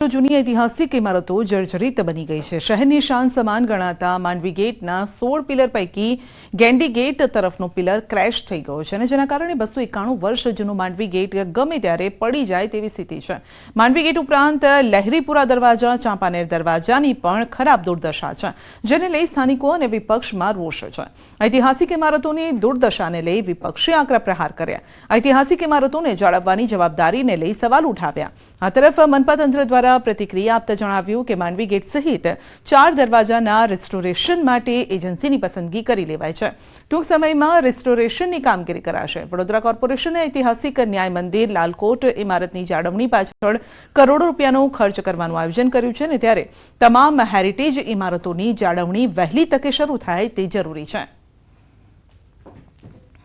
જૂની ઐતિહાસિક ઇમારતો જર્જરિત બની ગઈ છે। શહેરની શાન સમાન ગણાતા માંડવી ગેટના 16 પિલર પૈકી ગેંડી ગેટ તરફનો પિલર ક્રેશ થઈ ગયો છે અને જેના કારણે 291 વર્ષ જૂનું માંડવી ગેટ ગમે ત્યારે પડી જાય તેવી સ્થિતિ છે। માંડવી ગેટ ઉપરાંત લહેરીપુરા દરવાજા, ચાંપાનેર દરવાજાની પણ ખરાબ દુર્દશા છે, જેને લઈ સ્થાનિકો અને વિપક્ષમાં રોષ છે। ઐતિહાસિક ઇમારતોની દુર્દશાને લઈ વિપક્ષે આકરા પ્રહાર કર્યા। ઐતિહાસિક ઇમારતોને જાળવવાની જવાબદારીને લઈ સવાલ ઉઠાવ્યા। આ તરફ મનપા તંત્ર દ્વારા प्रतिक्रिया आपता जणाव्યું કે માંડવી गेट सहित 4 दरवाजाना रिस्टोरेशन माटे एजेंसीनी पसंदगी करी लेवाय छे। टूंक समयमां रिस्टोरेशननी कामगीरी कराशे। वडोदरा कोर्पोरेशने ऐतिहासिक न्याय मंदिर, लालकोट इमारतनी जाळवणी पाछळ करोड़ो रूपियानो खर्च करवानुं आयोजन कर्युं छे, त्यारे तमाम हेरिटेज इमारतोनी जाळवणी वहेली तके शरू थाय ते जरूरी छे।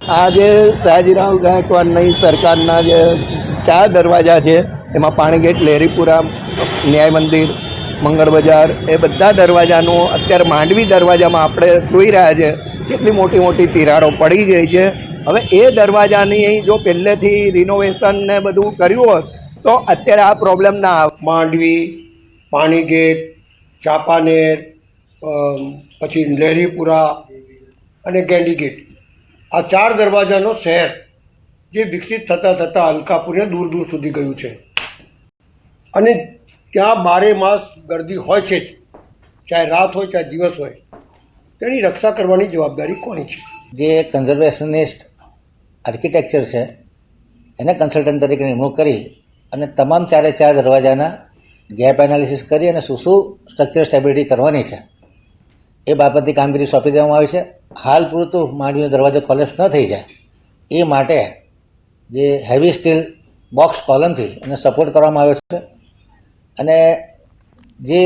आज सयाजीराव गायकवाडनी सरकारना जे 4 दरवाजा है एमां पाणी गेट, लहेरीपुरा न्याय मंदिर, मंगल बजार ए बधा दरवाजानो अत्यारे मांडवी दरवाजामां आपणे जोई रह्या छे केटली मोटी मोटी तिराड़ो पड़ी गई है। हवे ए दरवाजानी जो पहेलेथी रिनोवेशन ने बधुं कर्युं होत तो अत्यारे आ प्रॉब्लम ना आवे। मांडवी, पाणी गेट, चापानेर, पछी लहेरीपुरा अने गेंडी गेट आ 4 दरवाजानो शहर जे विकसित थता थता अलकापुर दूर दूर सुधी गयुं छे अने त्यां 12 मास गर्दी होय छे, चाहे रात होय चाहे दिवस होय, तेनी रक्षा करवानी जवाबदारी कोनी छे? जे कन्जर्वेशनिस्ट आर्किटेक्चर है एने कन्सल्टન્ટ तरीके निमणूक करी अने तमाम 4 दरवाजाना गैप एनालिसिस करी अने शुं स्ट्रक्चर स्टेबिलिटी करवानी छे ए बाबतनी कामगीरी सौंपी देवामां आवी छे। हाल पूरतो मांडवीनो दरवाजो कोलेप्स न थई जाय ए माटे जे हेवी स्टील बॉक्स कॉलम थी एने सपोर्ट करवामां आव्यो छे अने जे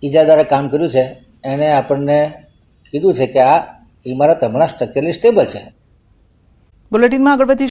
इजादारे काम कर्युं छे एने आपणने कीधुं छे के आ इमारत हमणां स्ट्रक्चरली स्टेबल छे। बुलेटिन में आगळ वधी